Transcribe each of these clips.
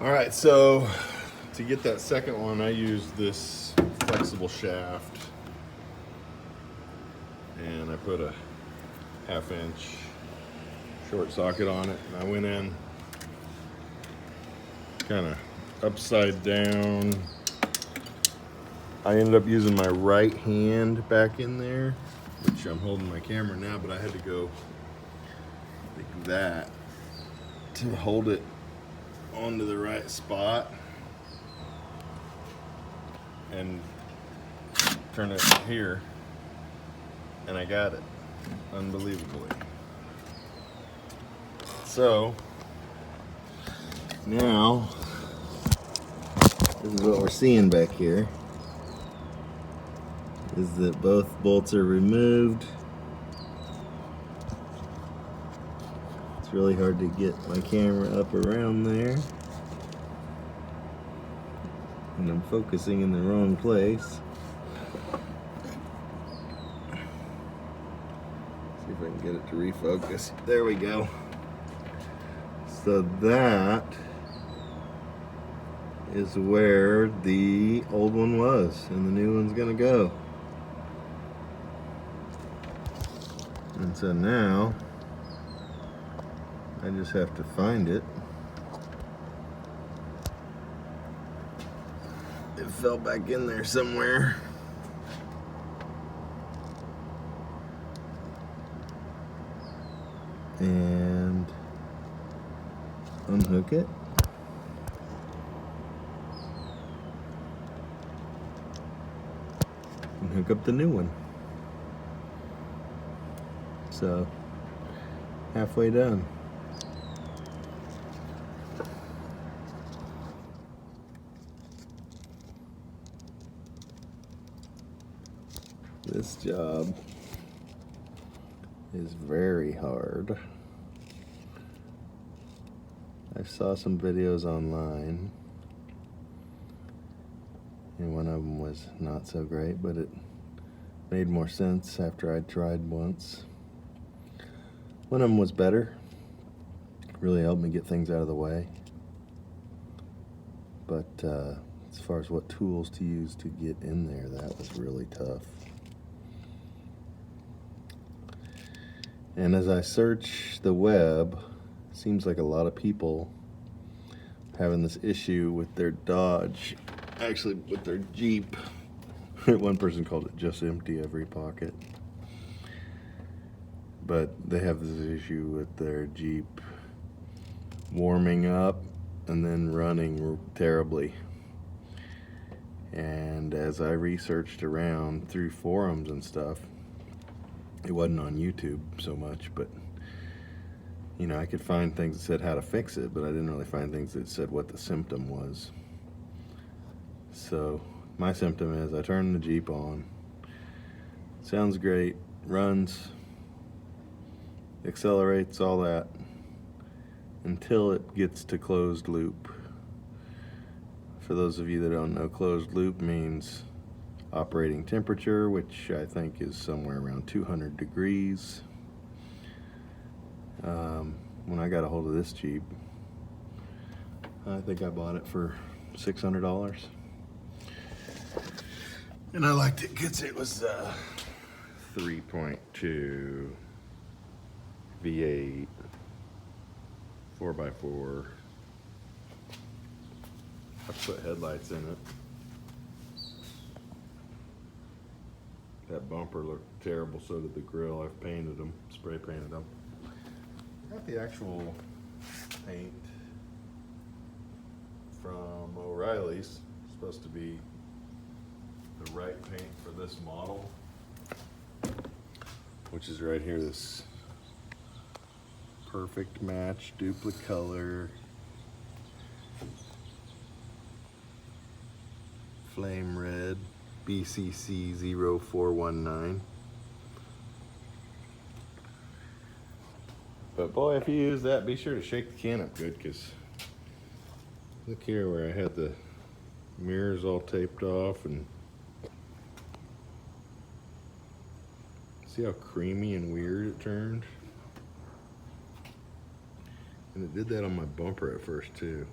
All right, so to get that second one, I used this flexible shaft, and I put a 1/2 inch short socket on it, and I went in kind of upside down. I ended up using my right hand back in there, which I'm holding my camera now, but I had to go like that to hold it onto the right spot and turn it here, and I got it unbelievably. So now this is what we're seeing back here, is that both bolts are removed. It's really hard to get my camera up around there, and I'm focusing in the wrong place. See if I can get it to refocus. There we go. So that is where the old one was, and the new one's gonna go. And so now I just have to find it. It fell back in there somewhere. And unhook it. And hook up the new one. So, halfway done. This job is very hard. I saw some videos online, and one of them was not so great, but it made more sense after I tried once. One of them was better, really helped me get things out of the way, but as far as what tools to use to get in there, that was really tough. And as I search the web, it seems like a lot of people having this issue with their Dodge, actually with their Jeep. One person called it just empty every pocket. But they have this issue with their Jeep warming up and then running terribly. And as I researched around through forums and stuff, it wasn't on YouTube so much, but you know, I could find things that said how to fix it, but I didn't really find things that said what the symptom was. So my symptom is I turn the Jeep on, sounds great, runs, accelerates, all that, until it gets to closed loop. For those of you that don't know, closed loop means operating temperature, which I think is somewhere around 200 degrees. When I got a hold of this Jeep, I think I bought it for $600. And I liked it because it was 3.2 V8 4x4. I put headlights in it. That bumper looked terrible, so did the grill. I've painted them, spray painted them. I got the actual paint from O'Reilly's. It's supposed to be the right paint for this model, which is right here, this perfect match, duplicate color, flame red, BCC 0419. But boy, if you use that, be sure to shake the can up good, because look here where I had the mirrors all taped off, and see how creamy and weird it turned? And it did that on my bumper at first too.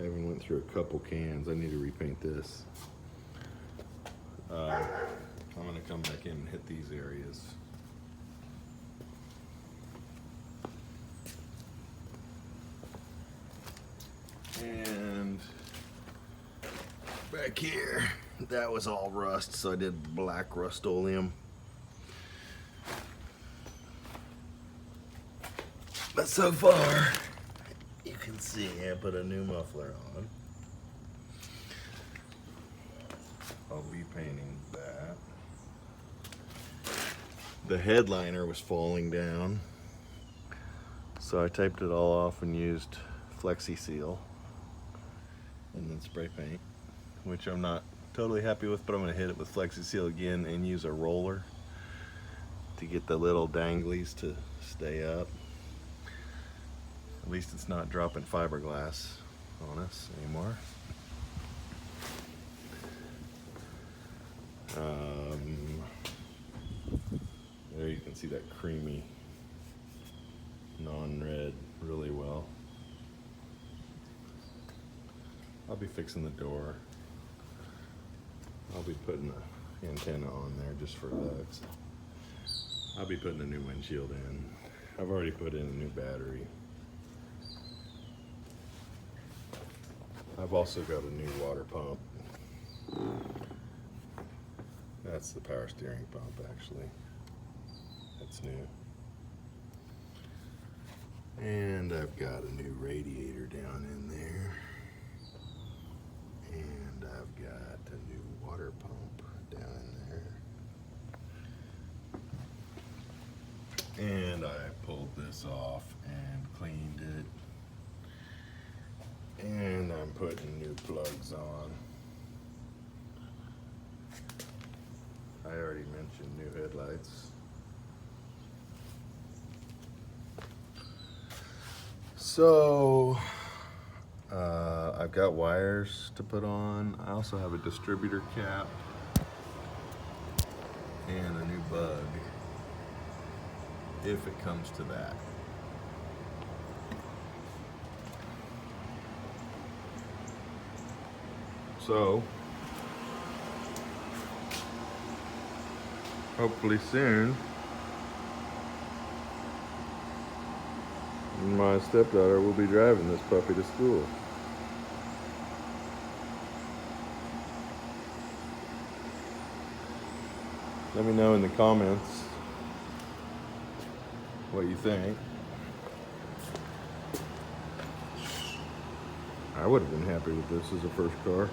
I even went through a couple cans. I need to repaint this. I'm gonna come back in and hit these areas. And back here, that was all rust, so I did black Rust-Oleum. But so far, you can see I put a new muffler on. I'll be painting that. The headliner was falling down, so I taped it all off and used Flexi Seal and then spray paint, which I'm not totally happy with, but I'm going to hit it with Flexi Seal again and use a roller to get the little danglies to stay up. At least it's not dropping fiberglass on us anymore. There you can see that creamy non-red really well. I'll be fixing the door. I'll be putting the antenna on there just for looks. I'll be putting a new windshield in. I've already put in a new battery. I've also got a new water pump. That's the power steering pump, actually. That's new. And I've got a new radiator down in there. And I've got a new water pump down in there. And I pulled this off and cleaned it. And I'm putting new plugs on. I already mentioned new headlights. So, I've got wires to put on. I also have a distributor cap and a new bug, if it comes to that. So, hopefully soon, my stepdaughter will be driving this puppy to school. Let me know in the comments what you think. I would have been happy with this as a first car.